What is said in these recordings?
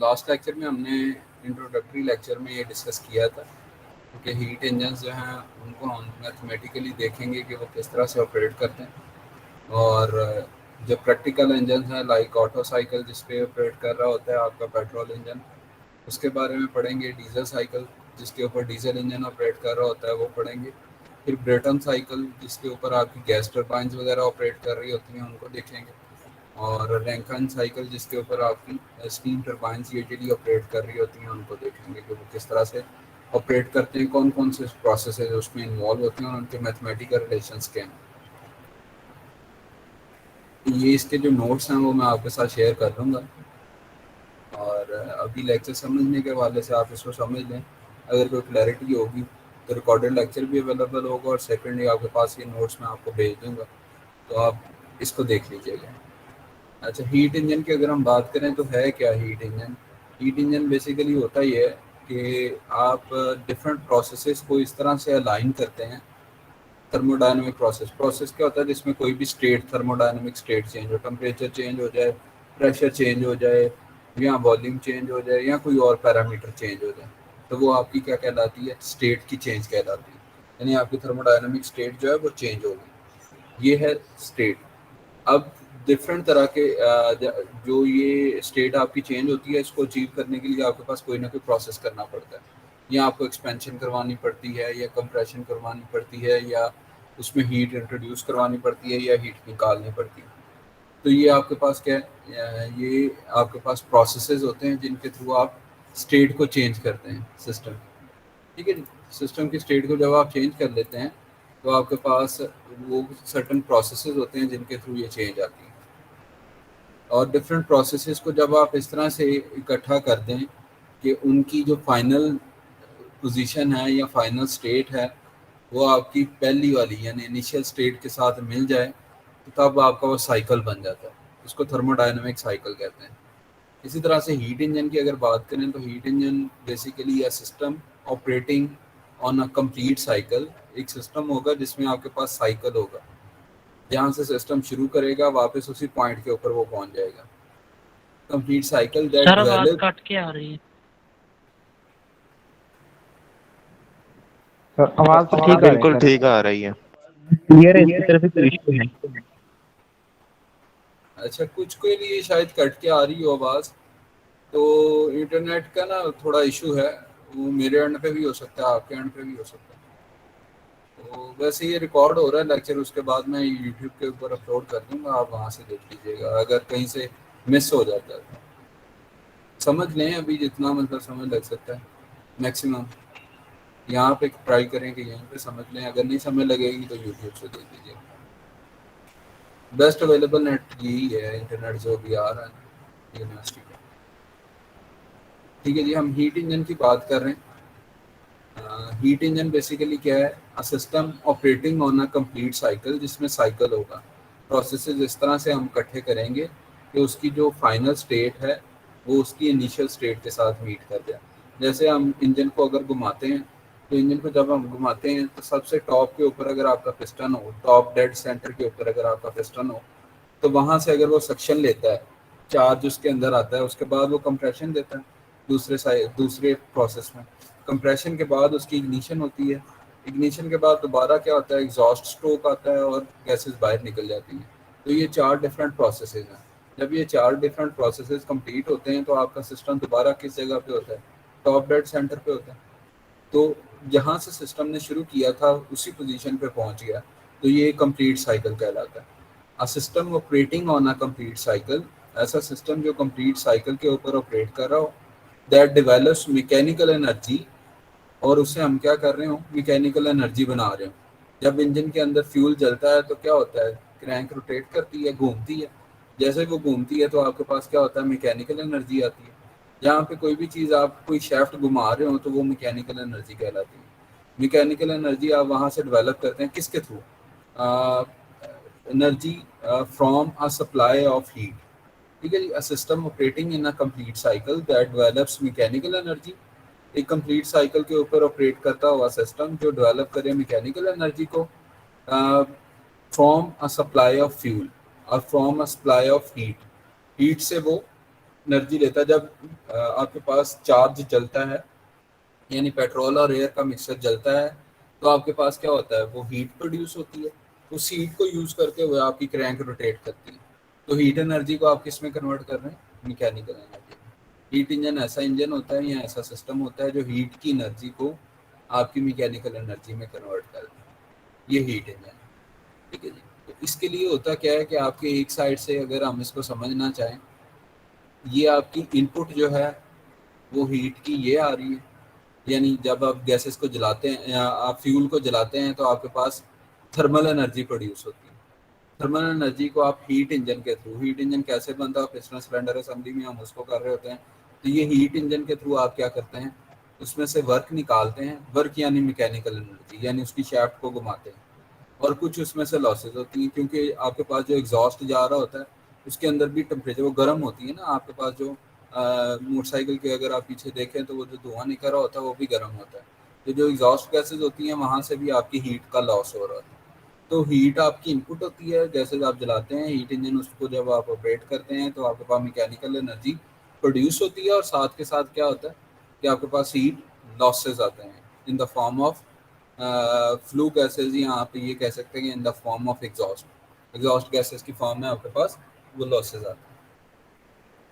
Last lecture में हमने introductory lecture में ये डिस्कस किया था कि हीट इंजन जो हैं उनको हम मैथमेटिकली देखेंगे कि वो किस तरह से ऑपरेट करते हैं। और जो प्रैक्टिकल इंजन हैं लाइक ऑटो साइकिल जिस पे ऑपरेट कर रहा होता है आपका पेट्रोल इंजन, उसके बारे में पढ़ेंगे। डीजल साइकिल जिसके ऊपर डीजल इंजन ऑपरेट कर रहा होता है वो पढ़ेंगे। फिर ब्रेटन साइकिल जिसके ऊपर आपकी गैस टर्बाइंस वगैरह ऑपरेट कर रही होती हैं उनको देखेंगे। और रैंकन साइकिल जिसके ऊपर आपकी स्टीम टर्बाइंस यूजुअली ऑपरेट कर रही होती हैं उनको देखेंगे कि वो किस तरह से ऑपरेट करते हैं, कौन कौन से प्रोसेस उसमें इन्वॉल्व होते हैं और उनके मैथमेटिकल रिलेशंस क्या हैं। ये इसके जो नोट्स हैं वो मैं आपके साथ शेयर कर दूँगा। और अभी लेक्चर समझने के हवाले से आप इसको समझ लें। अगर कोई क्लैरिटी होगी तो रिकॉर्डेड लेक्चर भी अवेलेबल होगा, और सेकेंडली आपके पास ये नोट्स मैं आपको भेज दूँगा, तो आप इसको देख लीजिएगा। अच्छा, हीट इंजन की अगर हम बात करें तो है क्या heat engine? Heat engine basically होता ही है कि आप डिफरेंट प्रोसेसेस को इस तरह से अलाइन करते हैं। थर्मोडायनेमिक प्रोसेस क्या होता है? जिसमें कोई भी स्टेट, थर्मोडायनेमिक स्टेट चेंज हो, टेम्परेचर चेंज हो जाए, प्रेशर चेंज हो जाए, या वॉल्यूम चेंज हो जाए, या कोई और पैरामीटर चेंज हो जाए, तो वो आपकी क्या कहलाती है? स्टेट की चेंज कहलाती है। यानी आपकी थर्मोडायनेमिक स्टेट जो है वो चेंज होगी, ये है स्टेट। अब डिफरेंट तरह के जो ये स्टेट आपकी चेंज होती है, इसको अचीव करने के लिए आपके पास कोई ना कोई प्रोसेस करना पड़ता है। या आपको एक्सपेंशन करवानी पड़ती है, या कंप्रेशन करवानी पड़ती है, या उसमें हीट इंट्रोड्यूस करवानी पड़ती है, या हीट निकालनी पड़ती है। तो ये आपके पास क्या है? ये आपके पास प्रोसेसेस होते हैं जिनके थ्रू आप स्टेट को चेंज करते हैं सिस्टम। ठीक है जी। सिस्टम की स्टेट को जब आप चेंज कर लेते हैं तो आपके पास वो सर्टन प्रोसेसेस होते हैं जिनके थ्रू ये चेंज आती है। और डिफरेंट प्रोसेसेस को जब आप इस तरह से इकट्ठा कर दें कि उनकी जो फाइनल पोजीशन है या फाइनल स्टेट है वो आपकी पहली वाली यानी इनिशियल स्टेट के साथ मिल जाए, तो तब आपका वो साइकिल बन जाता है। उसको थर्मोडायनेमिक साइकिल कहते हैं। इसी तरह से हीट इंजन की अगर बात करें तो heat engine basically a system operating on a complete cycle. एक सिस्टम होगा जिसमें आपके पास साइकिल होगा, जहाँ से सिस्टम शुरू करेगा वापस उसी पॉइंट के ऊपर वो पहुंच जाएगा। कंप्लीट साइकिल दैट सर आवाज डेवलप। कट के आ रही है। आवाज तो ठीक आ रही बिल्कुल है ठीक सर, आ रही है। क्लियर है। इसकी तरफ कोई इशू है? अच्छा, कुछ के लिए शायद कट के आ रही हो आवाज़, तो इंटरनेट का ना थोड़ा इशू है। वो मेरे एंड पे भी हो सकता है, आपके एंड पे भी हो सकता है। तो वैसे ये रिकॉर्ड हो रहा है लेक्चर, उसके बाद मैं यूट्यूब के ऊपर अपलोड कर दूंगा, आप वहाँ से देख लीजिएगा। अगर कहीं से मिस हो जाता है तो समझ लें अभी जितना मतलब समझ लग सकता है मैक्सिमम। यहाँ पे ट्राई करें कि यहीं पे समझ लें, अगर नहीं समझ लगेगी तो यूट्यूब से देख लीजिएगा। बेस्ट अवेलेबल नेट यही है, इंटरनेट जो भी आ रहा है यूनिवर्सिटी का। ठीक है जी, हम हीट इंजन की बात कर रहे हैं। हीट इंजन बेसिकली क्या है? अ system operating on a complete cycle, जिसमें साइकिल होगा। प्रोसेसेस इस तरह से हम इकट्ठे करेंगे कि उसकी जो फाइनल स्टेट है वो उसकी इनिशियल स्टेट के साथ मीट कर जाए। जैसे हम इंजन को अगर घुमाते हैं, तो इंजन को जब हम घुमाते हैं तो सबसे टॉप के ऊपर अगर आपका पिस्टन हो, टॉप डेड सेंटर के ऊपर अगर आपका पिस्टन हो, तो वहाँ से अगर वो सक्शन लेता है, चार्ज उसके अंदर आता है, उसके बाद वो कंप्रेशन देता है दूसरे प्रोसेस में। कंप्रेशन के बाद उसकी इग्निशन होती है। इग्निशन के बाद दोबारा क्या होता है? एग्जॉस्ट स्ट्रोक आता है और गैसेस बाहर निकल जाती हैं। तो ये 4 डिफरेंट प्रोसेसेस हैं। जब ये 4 डिफरेंट प्रोसेसेस कंप्लीट होते हैं तो आपका सिस्टम दोबारा किस जगह पे होता है? टॉप डेड सेंटर पे होता है। तो जहाँ से सिस्टम ने शुरू किया था उसी पोजीशन पे पहुँच गया, तो ये कंप्लीट साइकिल कहलाता है। अ system operating on a complete cycle, ऐसा सिस्टम जो कंप्लीट साइकिल के ऊपर ऑपरेट कर रहा हो, दैट डेवलप्स मैकेनिकल एनर्जी, और उससे हम क्या कर रहे हो? मैकेनिकल एनर्जी बना रहे हो। जब इंजन के अंदर फ्यूल जलता है तो क्या होता है? क्रैंक रोटेट करती है, घूमती है। जैसे वो घूमती है तो आपके पास क्या होता है? मैकेनिकल एनर्जी आती है। जहाँ पे कोई भी चीज़ आप कोई शाफ्ट घुमा रहे हो तो वो मैकेनिकल एनर्जी कहलाती है। मैकेनिकल एनर्जी आप वहाँ से डेवलप करते हैं किसके थ्रू? Energy from a supply of heat. ठीक है जी। A system operating in a complete cycle that develops mechanical energy. एक कंप्लीट साइकिल के ऊपर ऑपरेट करता हुआ सिस्टम जो डेवलप करे मैकेनिकल एनर्जी को from a supply of fuel और from a supply of heat. Heat से वो एनर्जी लेता है। जब आपके पास चार्ज जलता है, यानी पेट्रोल और एयर का मिक्सचर जलता है, तो आपके पास क्या होता है, वो हीट प्रोड्यूस होती है। उस हीट को यूज करते हुए आपकी क्रैंक रोटेट करती है। तो हीट एनर्जी को आप किस में कन्वर्ट कर रहे हैं? मैकेनिकल एनर्जी में। हीट इंजन ऐसा इंजन होता है या ऐसा सिस्टम होता है जो हीट की एनर्जी को आपकी मैकेनिकल एनर्जी में कन्वर्ट कर दे। ये हीट इंजन है। ठीक है जी। तो इसके लिए होता क्या है कि आपके एक साइड से अगर हम इसको समझना चाहें, ये आपकी इनपुट जो है वो हीट की ये आ रही है, यानी जब आप गैसेस को जलाते हैं या आप फ्यूल को जलाते हैं तो आपके पास थर्मल एनर्जी प्रोड्यूस होती है। थर्मल एनर्जी को आप हीट इंजन के थ्रू, हीट इंजन कैसे बनता है, पिस्टन सिलेंडर असेंबली में हम उसको कर रहे होते हैं। तो ये हीट इंजन के थ्रू आप क्या करते हैं, उसमें से वर्क निकालते हैं। वर्क यानी मैकेनिकल एनर्जी, यानी उसकी शाफ्ट को घुमाते हैं। और कुछ उसमें से लॉसेज होती हैं, क्योंकि आपके पास जो एग्जॉस्ट जा रहा होता है उसके अंदर भी टेम्परेचर वो गर्म होती है ना। आपके पास जो मोटरसाइकिल के अगर आप पीछे देखें तो वो जो धुआं निकल रहा होता है वो भी गर्म होता है। तो जो एग्जॉस्ट गैसेज होती हैं वहाँ से भी आपकी हीट का लॉस हो रहा है। तो हीट आपकी इनपुट होती है, जैसे आप जलाते हैं हीट इंजन, उसको जब आप ऑपरेट करते हैं तो आपके पास मैकेनिकल एनर्जी प्रोड्यूस होती है। और साथ के साथ क्या होता है कि आपके पास हीट लॉसेज आते हैं in the form of flu gases, या आप ये कह सकते हैं in the form of exhaust. Exhaust gases की फॉर्म में आपके पास वो लॉसेज आते हैं।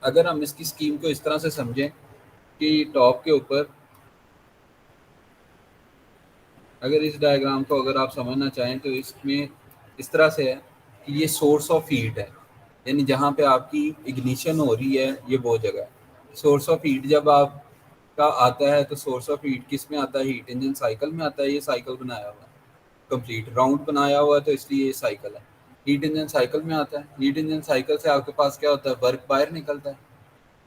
अगर हम इसकी स्कीम को इस तरह से समझें कि टॉप के ऊपर, अगर इस डायग्राम को अगर आप समझना चाहें तो इसमें इस तरह से है कि ये सोर्स ऑफ हीट है, यानी जहाँ पे आपकी इग्निशन हो रही है ये वो जगह है। सोर्स ऑफ हीट जब आपका आता है तो सोर्स ऑफ हीट किस में आता है, हीट इंजन साइकिल में आता है। ये साइकिल बनाया हुआ है, कंप्लीट राउंड बनाया हुआ है, तो इसलिए ये साइकिल है। हीट इंजन साइकिल में आता है। हीट इंजन साइकिल से आपके पास क्या होता है, वर्क बाहर निकलता है,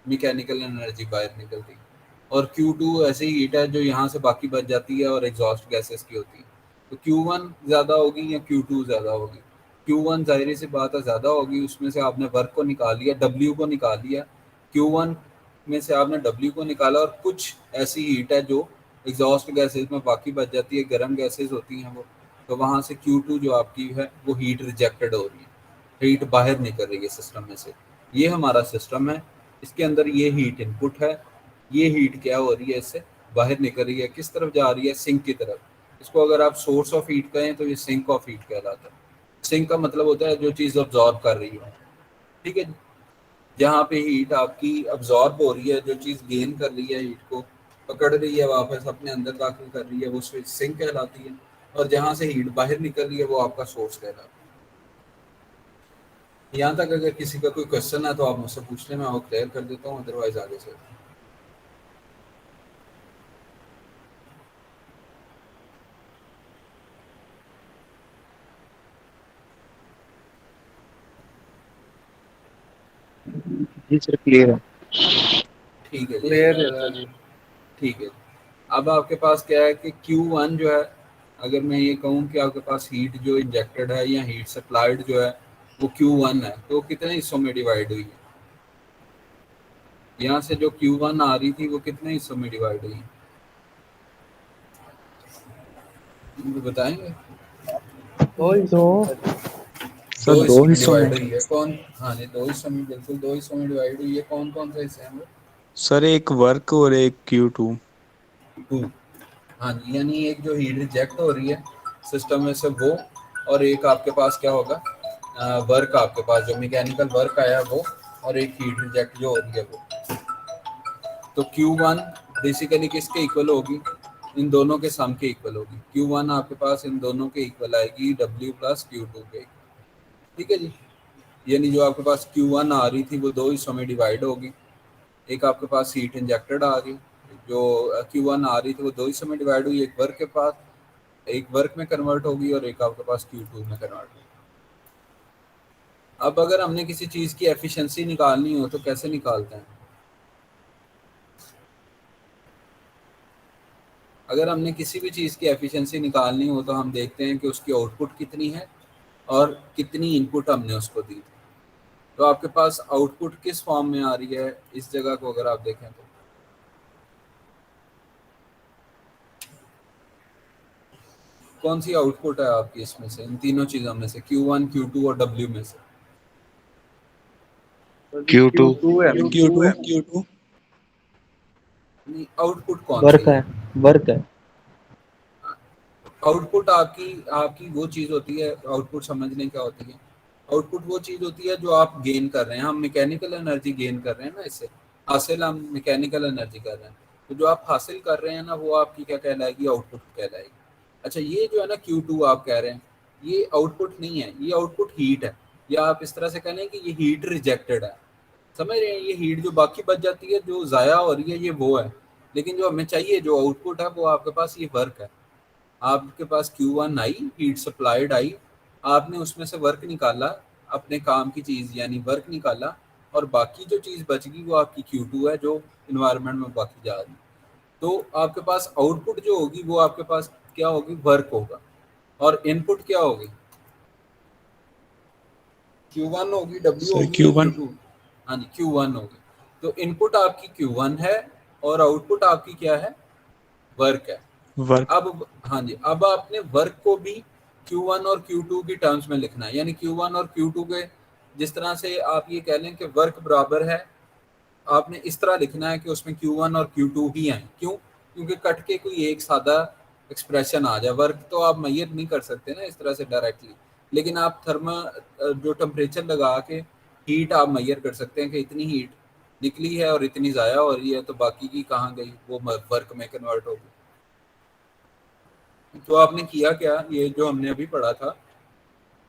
मैकेनिकल एनर्जी बाहर निकलती है। और Q2 ऐसी हीट है जो यहाँ से बाकी बच जाती है और एग्जॉस्ट गैसेस की होती है। तो Q1 ज़्यादा होगी या Q2 ज़्यादा होगी? Q1 जाहिर सी बात है ज़्यादा होगी, उसमें से आपने वर्क को निकाल लिया, W को निकाल लिया। Q1 में से आपने W को निकाला और कुछ ऐसी हीट है जो एग्जॉस्ट गैसेस में बाकी बच जाती है, गर्म गैसेस होती हैं वो। तो वहाँ से Q2 जो आपकी है वो हीट रिजेक्टेड हो रही है, हीट बाहर निकल रही है सिस्टम में से। ये हमारा सिस्टम है, इसके अंदर ये हीट इनपुट है। ये हीट क्या हो रही है, इससे बाहर निकल रही है, किस तरफ जा रही है, सिंक की तरफ। इसको अगर आप सोर्स ऑफ हीट कहें तो ये सिंक ऑफ हीट कहलाता है। सिंक का मतलब होता है जो चीज़ अब्जॉर्ब कर रही है। ठीक है। जहाँ पे हीट आपकी अब्जॉर्ब हो रही है, जो चीज़ गेन कर रही है, हीट को पकड़ रही है, वापस अपने अंदर दाखिल कर रही है, वो सिंक कहलाती है। और जहाँ से हीट बाहर निकल रही है वो आपका सोर्स कहलाता है। यहाँ तक अगर किसी का कोई क्वेश्चन है तो आप मुझसे पूछ लें, मैं वो क्लियर कर देता हूँ, अदरवाइज आगे से। जी सर क्लियर है। ठीक है जी। क्लियर है सर जी। ठीक है। अब आपके पास क्या है कि Q1 जो है, अगर मैं ये कहूँ कि आपके पास हीट जो इंजेक्टेड है या हीट सप्लाइड जो है वो Q1 है, तो कितने हिस्सों में डिवाइड हुई है? यहाँ से जो Q1 आ रही थी वो कितने हिस्सों में डिवाइड हुई? मुझे बताएंगे? दो हिस्सों में सर। सर दो दो हिस्सों में हिस्सों डिवाइड में। हुई है। कौन? हाँ जी, दो हिस्सों में, बिल्कुल दो हिस्सों में डिवाइड हुई है। कौन कौन से हिस्से हैं वो? सर एक वर्क और एक Q2। टू। हाँ जी, यानी एक जो हीट रिजेक्ट हो रही है सिस्टम में से वो, और एक आपके पास क्या होगा, वर्क आपके पास जो मैकेनिकल वर्क आया वो, और एक हीट रिजेक्ट जो हो रही है वो। तो Q1 बेसिकली किसके इक्वल होगी? इन दोनों के सम के इक्वल होगी। Q1 आपके पास इन दोनों के इक्वल आएगी, W प्लस Q2 के। ठीक है जी। यानी जो आपके पास Q1 आ रही थी वो दो हिस्सों में डिवाइड होगी। एक आपके पास हीट इंजेक्टेड आ रही, जो Q1 आ रही थी वो दो हिस्सों में डिवाइड हुई। एक वर्क के पास, एक वर्क में कन्वर्ट होगी और एक आपके पास Q2 में कन्वर्ट होगी। अब अगर हमने किसी चीज़ की एफिशिएंसी निकालनी हो तो कैसे निकालते हैं? अगर हमने किसी भी चीज़ की एफिशिएंसी निकालनी हो तो हम देखते हैं कि उसकी आउटपुट कितनी है और कितनी इनपुट हमने उसको दी। तो आपके पास आउटपुट किस फॉर्म में आ रही है इस जगह को अगर आप देखें तो? कौन सी आउटपुट है आपकी इसमें से, इन तीनों चीज़ों में से, Q1 Q2 और W में से? तो Q2 Q2 नहीं, आउटपुट कौन वर्क सी है, वर्क है। आउटपुट आपकी आपकी वो चीज़ होती है, आउटपुट समझने क्या होती है। आउटपुट वो चीज़ होती है जो आप गेन कर रहे हैं। हम मैकेनिकल एनर्जी गेन कर रहे हैं ना, इससे हासिल हम मैकेनिकल एनर्जी कर रहे हैं। तो जो आप हासिल कर रहे हैं ना, वो आपकी क्या कहलाएगी, आउटपुट कहलाएगी। अच्छा, ये जो है ना Q2 आप कह रहे हैं, ये आउटपुट नहीं है, ये आउटपुट हीट है। या आप इस तरह से कह लें कि ये हीट रिजेक्टेड है। समझ रहे हैं, ये हीट जो बाकी बच जाती है, जो ज़ाया हो रही है, ये वो है। लेकिन जो हमें चाहिए, जो आउटपुट है, वो आपके पास ये वर्क है। आपके पास Q1 आई, हीट सप्लाइड आई, आपने उसमें से वर्क निकाला, अपने काम की चीज़ यानी वर्क निकाला, और बाकी जो चीज़ बच गई वो आपकी Q2 है, जो इन्वायरमेंट में बाकी जा रही है। तो आपके पास आउटपुट जो होगी वो आपके पास क्या होगी, वर्क होगा। और इनपुट क्या होगी, Q1 होगी, W सर होगी या Q1 Q2? हाँ जी, Q1 होगी। तो इनपुट आपकी Q1 है और आउटपुट आपकी क्या है, वर्क है। वर्क अब हाँ जी, अब आपने वर्क को भी Q1 और Q2 की टर्म्स में लिखना है। यानी Q1 और Q2 के, जिस तरह से आप ये कह लें कि वर्क बराबर है, आपने इस तरह लिखना है कि उसमें Q1 और Q2 ही आए। क्यों? क्योंकि कट के कोई एक सादा एक्सप्रेशन आ जाए। वर्क तो आप मैयर नहीं कर सकते ना इस तरह से डायरेक्टली, लेकिन आप जो टेम्परेचर लगा के हीट आप मैयर कर सकते हैं कि इतनी हीट निकली है और इतनी ज़ाया हो रही है, तो बाकी की कहाँ गई, वो वर्क में कन्वर्ट होगी। तो आपने किया क्या, ये जो हमने अभी पढ़ा था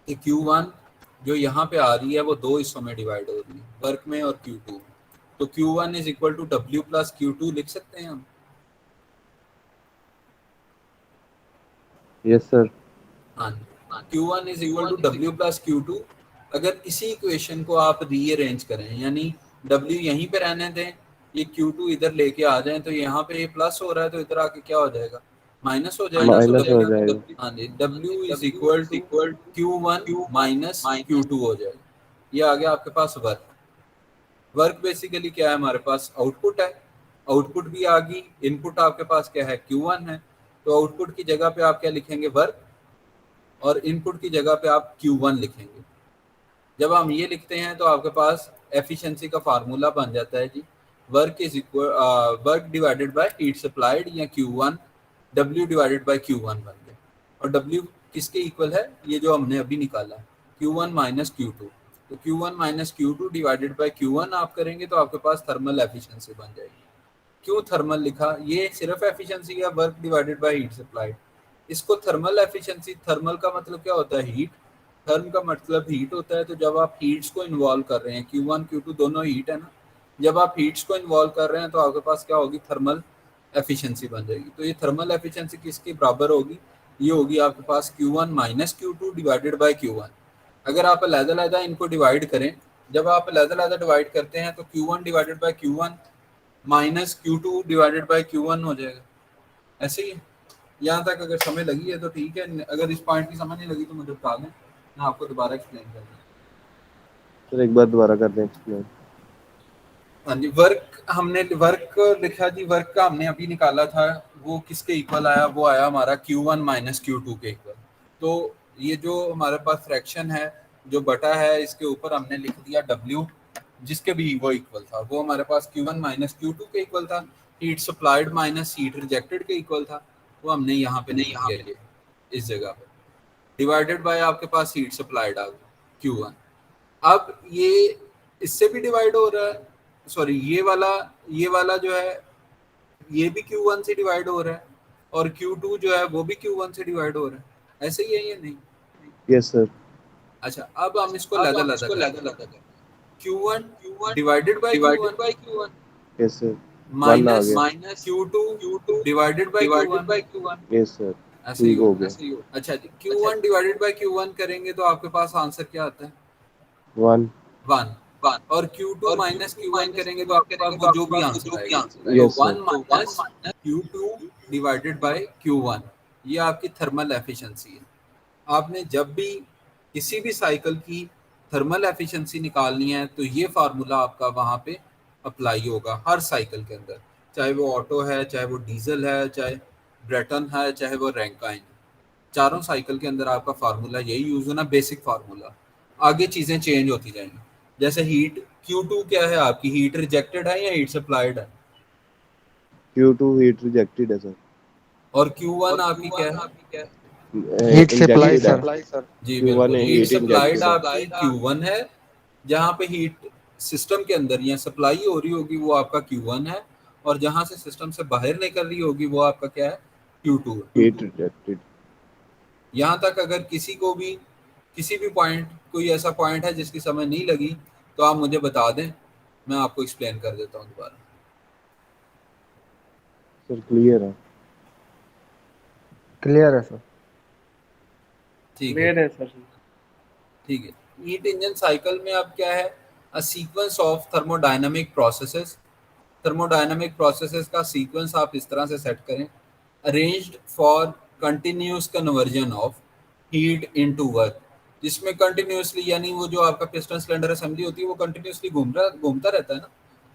कि Q1 जो यहाँ पे आ रही है वो दो हिस्सों में डिवाइड हो रही है, वर्क में और Q2 में। तो Q1 is equal to W plus Q2 लिख सकते हैं हम। Yes sir. हाँ, Q1 is equal to W plus Q2। अगर इसी इक्वेशन को आप रीअरेंज करें, यानी W यहीं पे रहने दें, ये Q2 इधर लेके आ जाए, तो यहाँ पे ये प्लस हो रहा है, तो इधर आके क्या हो जाएगा, माइनस हो जाएगा। तो माइनस हो जाएगा। हाँ जी, W is equal to Q1 minus Q2 हो जाएगा। ये आ गया आपके पास वर्क। वर्क बेसिकली क्या है, हमारे पास आउटपुट है, आउटपुट भी आ गई। इनपुट आपके पास क्या है, Q1 है। तो आउटपुट की जगह पे आप क्या लिखेंगे, वर्क, और इनपुट की जगह पे आप Q1 लिखेंगे। जब हम ये लिखते हैं तो आपके पास एफिशिएंसी का फार्मूला बन जाता है जी, work is equal work divided by heat supplied, या Q1 W divided by Q1 बन गया। और W किसके इक्वल है, ये जो हमने अभी निकाला, Q1 माइनस Q2। तो Q1 minus Q2 divided by Q1 आप करेंगे तो आपके पास थर्मल एफिशिएंसी बन जाएगी। क्यों थर्मल लिखा, ये सिर्फ एफिशिएंसी या work divided by heat supplied. इसको थर्मल एफिशिएंसी, थर्मल का मतलब क्या होता है, हीट। थर्म का मतलब हीट होता है। तो जब आप हीट्स को इन्वॉल्व कर रहे हैं, Q1 Q2 दोनों हीट है ना, जब आप हीट्स को इन्वॉल्व कर रहे हैं तो आपके पास क्या होगी, थर्मल एफिशिएंसी बन जाएगी। तो ये थर्मल एफिशिएंसी किसके बराबर होगी, ये होगी आपके पास Q1 minus Q2 divided by Q1। अगर आप अलग-अलग इनको डिवाइड करें, जब आप अलग-अलग डिवाइड करते हैं तो Q1 divided by Q1 minus Q2 divided by Q1 हो जाएगा। ऐसे ही यहाँ तक अगर समय लगी है तो ठीक है, अगर इस पॉइंट की समझ नहीं लगी तो मुझे बता दें, मैं आपको दोबारा एक्सप्लेन कर दूँ। सर एक बार दोबारा कर दें एक्सप्लेन। हाँ जी, वर्क हमने वर्क लिखा जी, वर्क का हमने अभी निकाला था, वो किसके इक्वल आया, वो आया हमारा Q1 माइनस Q2 के इक्वल। तो ये जो हमारे पास फ्रैक्शन है, जो बटा है, इसके ऊपर हमने लिख दिया W, जिसके भी वो इक्वल था, वो हमारे पास Q1 माइनस Q2 के इक्वल था। Heat supplied minus heat rejected के इक्वल था, वो हमने यहाँ पे लिख दिया ये इस जगह पे, डिवाइडेड बाय आपके पास हीट सप्लाइड आ गया Q1। अब ये इससे भी डिवाइड हो रहा है, सॉरी ये वाला जो है, ये भी Q1 से डिवाइड हो रहा है, और Q2 जो है वो भी Q1 से डिवाइड हो रहा है। ऐसे ही है या नहीं? Yes sir. अच्छा, अब हम इसको लदा करते हैं। Q1 divided by Q1 yes sir. One आ माइनस गया। Q2 divided by Q1। Yes sir. ऐसे ही ठीक हो होगा। गया। अच्छा जी, Q1 डिवाइडेड बाय Q1 करेंगे तो आपके पास आंसर क्या आता है, 1। 1। और Q2 माइनस Q1 करेंगे तो आपके पास वो जो भी आंसर आएगा, तो yes sir. 1 minus Q2 divided by Q1, ये आपकी थर्मल एफिशिएंसी है। आपने जब भी किसी भी साइकिल की थर्मल एफिशिएंसी निकालनी है तो ये फार्मूला आपका वहाँ पे अप्लाई होगा हर साइकिल के अंदर, चाहे वो ऑटो है, चाहे वो डीजल है, चाहे ब्रेटन है, चाहे वो रैंकाइन है। चारों साइकिल के अंदर आपका फार्मूला यही यूज होना, बेसिक फार्मूला। आगे चीज़ें चेंज होती जाएंगी, जैसे हीट Q2 क्या है आपकी, हीट रिजेक्टेड है या हीट सप्लाइड है? Q2 हीट रिजेक्टेड है सर, और Q1 आपकी क्या है? Heat supply injected sir. है। जी Q1 बिल्कुल, हीट हीट सप्लाइड इंजेक्टेड है। आपकी Q1 है, जहाँ पे हीट सिस्टम के अंदर या सप्लाई हो रही होगी वो आपका Q1 है, और जहाँ से सिस्टम से बाहर निकल रही होगी वो आपका क्या है, Q2 है। Heat rejected. यहाँ तक अगर किसी को भी किसी भी पॉइंट, कोई ऐसा पॉइंट है जिसकी समझ नहीं लगी तो आप मुझे बता दें, मैं आपको एक्सप्लेन कर देता हूँ दोबारा। सर क्लियर है। क्लियर है सर। ठीक है, क्लियर है सर। ठीक है। हीट इंजन साइकिल में अब क्या है, a sequence of thermodynamic processes. Thermodynamic processes का सीक्वेंस आप इस तरह से सेट करें, arranged for continuous conversion of heat into work, जिसमें कंटिन्यूसली, यानी वो जो आपका पिस्टन सिलेंडर असेंबली होती है वो कंटिन्यूसली घूमता रहता है ना,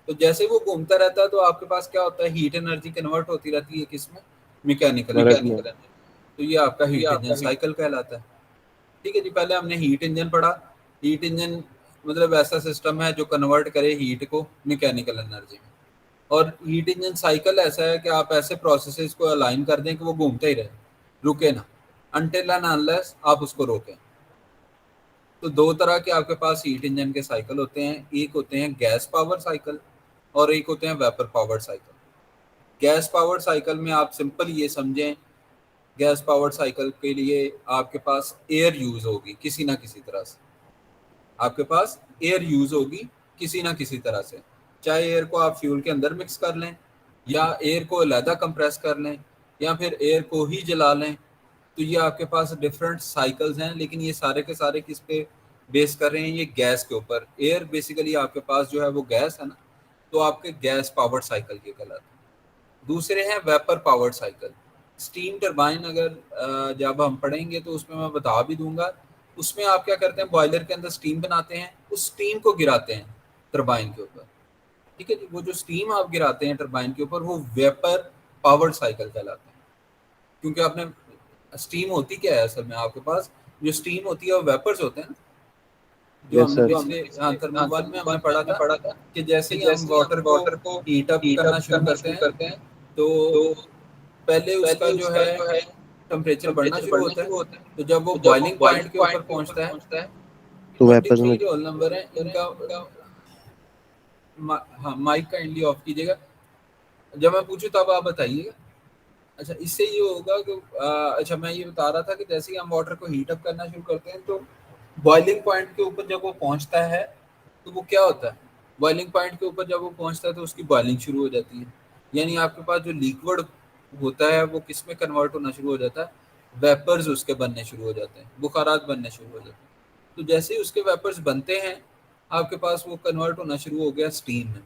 तो जैसे वो घूमता रहता है तो आपके पास क्या होता है, हीट एनर्जी कन्वर्ट होती रहती है किसमें, मैकेनिकल वर्क एनर्जी। में। तो ये आपका हीट इंजन साइकिल कहलाता है। ठीक है जी, पहले हमने हीट इंजन पढ़ा। हीट इंजन मतलब ऐसा सिस्टम है जो कन्वर्ट करे हीट को मैकेनिकल एनर्जी में। और हीट इंजन साइकिल ऐसा है कि आप ऐसे प्रोसेसेस को अलाइन कर दें कि वो घूमते ही रहे, रुके ना, अनटिल एंड अनलेस आप उसको रोकें। तो दो तरह के आपके पास हीट इंजन के साइकिल होते हैं, एक होते हैं गैस पावर साइकिल और एक होते हैं vapour power cycle. Gas power cycle में आप सिंपल ये समझें, गैस पावर साइकिल के लिए आपके पास एयर यूज होगी किसी ना किसी तरह से, आपके पास एयर यूज होगी किसी ना किसी तरह से, चाहे एयर को आप फ्यूल के अंदर मिक्स कर लें, या एयर को अलहदा कंप्रेस कर लें, या फिर एयर को ही जला लें। तो ये आपके पास डिफरेंट साइकिल्स हैं, लेकिन ये सारे के सारे किस पे बेस कर रहे हैं, ये गैस के ऊपर। एयर बेसिकली आपके पास जो है वो गैस है ना, तो आपके गैस पावर साइकिल के कहलाते हैं। दूसरे हैं vapour powered cycle. Steam turbine अगर जब हम पढ़ेंगे तो उसमें मैं बता भी दूंगा। उसमें आप क्या करते हैं, बॉयलर के अंदर स्टीम बनाते हैं, उस स्टीम को गिराते हैं टरबाइन के ऊपर। ठीक है जी, वो जो स्टीम आप गिराते हैं टरबाइन के ऊपर वो वेपर पावर्ड साइकिल कहलाते हैं। क्योंकि आपने, स्टीम होती क्या है असल में, आपके पास जो स्टीम होती है वो वेपर्स होते हैं ना, जो यस हमने सर। पिछले थर्मल वन में हमने पढ़ा था कि जैसे ही हम वाटर को हीट अप करना शुरू करते हैं तो पहले उसका जो है टेम्परेचर बढ़ना शुरू होता है। तो जब वो बॉइलिंग पॉइंट के ऊपर पहुंचता है, तो वेपर में। 23 रोल नंबर है इनका। हाँ, माइक काइंडली ऑफ कीजिएगा, जब मैं पूछूं तब आप बताइएगा। अच्छा, इससे ये होगा कि अच्छा मैं ये बता रहा था कि जैसे ही हम वाटर को हीट अप करना शुरू करते हैं तो बॉइलिंग पॉइंट के ऊपर जब वो पहुंचता है तो वो क्या होता है, बॉइलिंग पॉइंट के ऊपर जब वो पहुंचता है तो उसकी बॉइलिंग शुरू हो जाती है। यानी आपके पास जो लिक्विड होता है वो किस में कन्वर्ट होना शुरू हो जाता है, वेपर्स उसके बनने शुरू हो जाते हैं, बुखारात बनने शुरू हो जाते हैं। तो जैसे ही उसके वेपर्स बनते हैं आपके पास वो कन्वर्ट होना शुरू हो गया स्टीम में।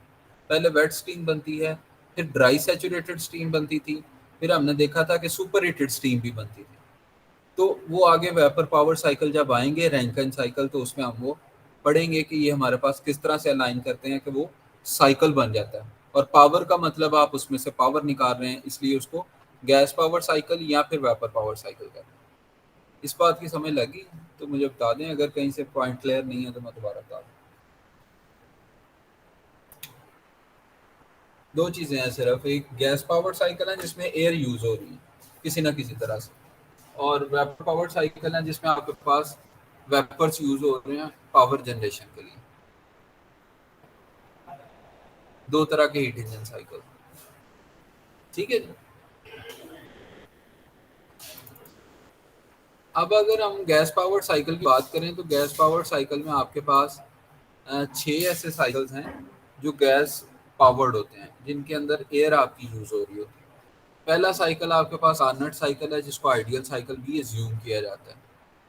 पहले वेट स्टीम बनती है, फिर ड्राई सैचुरेटेड स्टीम बनती थी, फिर हमने देखा था कि सुपर हीटेड स्टीम भी बनती थी। तो वो आगे वेपर पावर साइकिल जब आएंगे, रैंकिन साइकिल, तो उसमें हम वो पढ़ेंगे कि ये हमारे पास किस तरह से अलाइन करते हैं कि वो साइकिल बन जाता है। और पावर का मतलब आप उसमें से पावर निकाल रहे हैं, इसलिए उसको गैस पावर साइकिल या फिर वेपर पावर साइकिल कहते हैं। इस बात की समझ लगी तो मुझे बता दें, अगर कहीं से पॉइंट क्लियर नहीं है तो मैं दोबारा बता दूँ। दो चीज़ें हैं सिर्फ, एक गैस पावर साइकिल है जिसमें एयर यूज हो रही है किसी ना किसी तरह से, और वेपर पावर साइकिल है जिसमें आपके पास वेपर्स यूज हो रहे हैं पावर जनरेशन के लिए। दो तरह के हीट इंजन साइकिल। ठीक है जी। अब अगर हम गैस पावर साइकिल की बात करें तो गैस पावर साइकिल में आपके पास 6 ऐसे साइकिल्स हैं जो गैस पावर्ड होते हैं, जिनके अंदर एयर आपकी यूज हो रही होती है। पहला साइकिल आपके पास कार्नट साइकिल है, जिसको आइडियल साइकिल भी एज्यूम किया जाता है।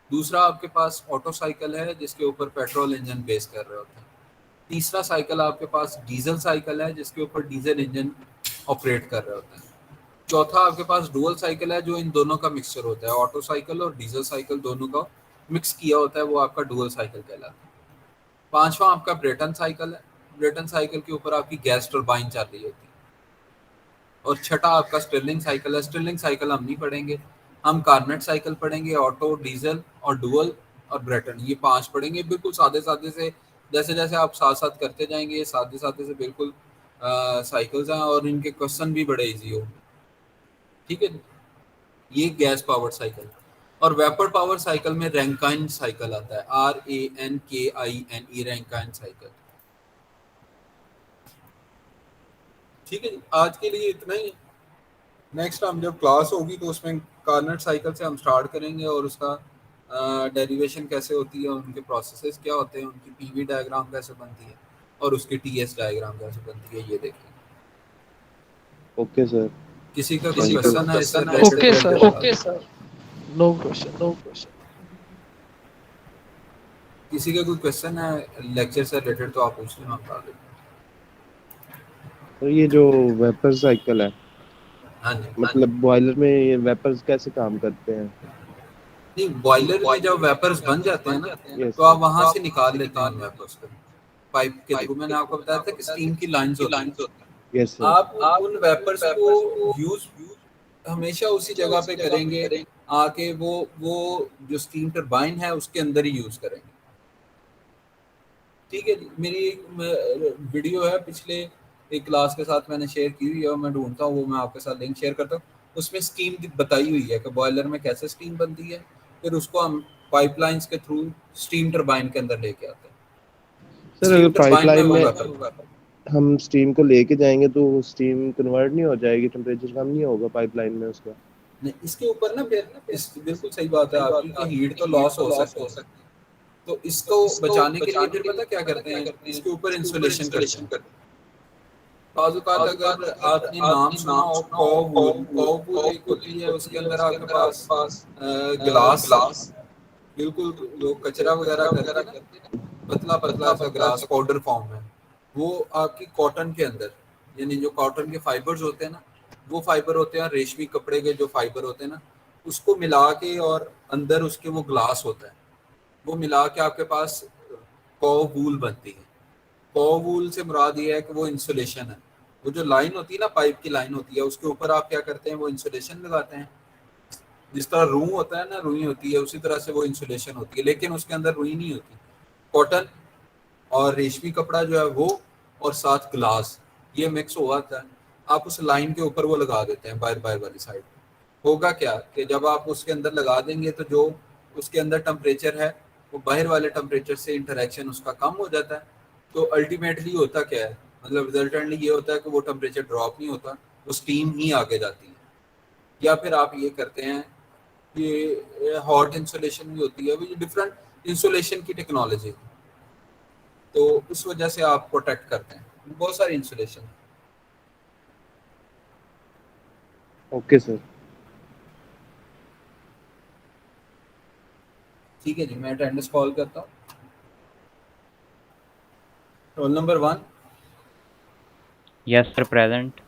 दूसरा आपके पास ऑटो साइकिल है, जिसके ऊपर पेट्रोल इंजन बेस कर रहे होते हैं। तीसरा साइकिल आपके पास डीजल साइकिल है, जिसके ऊपर डीजल इंजन ऑपरेट कर रहे होते हैं। चौथा आपके पास डुअल साइकिल है, जो इन दोनों का मिक्सचर होता है, ऑटो साइकिल और डीजल साइकिल दोनों का मिक्स किया होता है, वो आपका डुअल साइकिल कहलाता है। पांचवा आपका ब्रेटन साइकिल है, ब्रेटन साइकिल के ऊपर आपकी गैस टरबाइन चल रही होती है। और छठा आपका स्टिर्लिंग साइकिल है, स्टिर्लिंग साइकिल हम नहीं पढ़ेंगे, हम कार्नेट साइकिल पढ़ेंगे, ऑटो, डीजल और डुअल और ब्रेटन, ये 5 पढ़ेंगे। बिल्कुल सादे सादे से जैसे जैसे आप साथ साथ करते जाएंगे ये साथ से बिल्कुल साइकिल्स हैं और इनके क्वेश्चन भी बड़े इजी हो। ठीक है, ये गैस पावर्ड साइकिल। और वेपर पावर साइकिल में रैंकाइन साइकिल आता है, RANKINE, रैंकाइन साइकिल। ठीक है जी, आज के लिए इतना ही। नेक्स्ट हम जब क्लास होगी तो उसमें कार्नेट साइकिल से हम स्टार्ट करेंगे और उसका डेरिवेशन कैसे होती है, उनके प्रोसेसेस क्या होते हैं, उनकी पीवी डायग्राम कैसे बनती है और उसकी टीएस डायग्राम कैसे बनती है, ये देखेंगे। Okay sir. किसी का कोई Thank you. क्वेश्चन है इससे Okay, related? sir. Okay sir. No question. No question. किसी का कोई क्वेश्चन है लेक्चर से रिलेटेड तो आप पूछ लेना, हम बता देंगे। तो ये जो वेपर साइकिल है, हाँ जी, मतलब बॉयलर में ये वेपर्स कैसे काम करते हैं? नहीं, बॉयलर में जब वेपर्स बन जाते हैं ना यस तो आप सर। वहां से निकाल लेते हैं उन वेपर्स को पाइप के थ्रू। मैंने आपको बताया था कि स्टीम की लाइंस होती हैं। Yes sir. आप उन वेपर्स को यूज हमेशा उसी जगह पे करेंगे, आके वो जो स्टीम टरबाइन है उसके अंदर ही यूज करेंगे। ठीक है, मेरी एक वीडियो है पिछले एक क्लास के साथ मैंने शेयर की हुई है, मैं ढूंढता हूँ वो मैं आपके साथ लिंक शेयर करता हूँ। उसमें स्टीम बताई हुई है कि बॉयलर में कैसे स्टीम बनती है, फिर उसको हम पाइपलाइंस के थ्रू स्टीम टरबाइन के अंदर लेके आते हैं। सर अगर स्टीम टरबाइन में पाइपलाइन वो में वेपर हम स्टीम को लेके जाएंगे तो स्टीम कन्वर्ट नहीं हो जाएगी, टेम्परेचर कम नहीं होगा पाइपलाइन में उसका? नहीं, इसके ऊपर ना फिर बिल्कुल सही बात है आपकी कि हीट तो लॉस हो सकती है। तो इसको बचाने के लिए फिर पता क्या करते हैं, इसके ऊपर इंसुलेशन करते हैं। बाज़-औक़ात अगर आपने नाम सुना हो कोवूल, कोवूल एक होती है, उसके अंदर आपके पास ग्लास बिल्कुल जो कचरा वगैरह करके ना पतला पतला सा ग्लास पाउडर फॉर्म में, वो आपकी कॉटन के अंदर, यानी जो कॉटन के फाइबर्स होते हैं ना, वो फाइबर होते हैं रेशमी कपड़े के जो फाइबर होते हैं ना, उसको मिला के और अंदर उसके वो ग्लास होता है, वो मिला के आपके पास कोवूल बनती है। कोवूल से मुराद ये है कि वो इंसुलेशन है। वो जो लाइन होती है ना, पाइप की लाइन होती है, उसके ऊपर आप क्या करते हैं, वो इंसुलेशन लगाते हैं। जिस तरह रूई होता है ना, रुई होती है, उसी तरह से वो इंसुलेशन होती है, लेकिन उसके अंदर रुई नहीं होती। कॉटन और रेशमी कपड़ा जो है वो, और साथ ग्लास, ये मिक्स हुआ था। आप उस लाइन के ऊपर वो लगा देते हैं बाहर बाहर वाली साइड। होगा क्या कि जब आप उसके अंदर लगा देंगे तो जो उसके अंदर टेम्परेचर है वो बाहर वाले टेम्परेचर से इंटरेक्शन उसका कम हो जाता है। तो अल्टीमेटली होता क्या है, मतलब रिजल्टेंटली ये होता है कि वो टेम्परेचर ड्रॉप नहीं होता, वो स्टीम ही आगे जाती है। या फिर आप ये करते हैं, ये हॉट इंसुलेशन भी होती है, वो डिफरेंट इंसुलेशन की टेक्नोलॉजी, तो उस वजह से आप प्रोटेक्ट करते हैं बहुत सारी इंसुलेशन। Okay sir. ठीक है जी, मैं अटेंडेंस कॉल करता हूँ। Roll number 1। Yes, sir, present.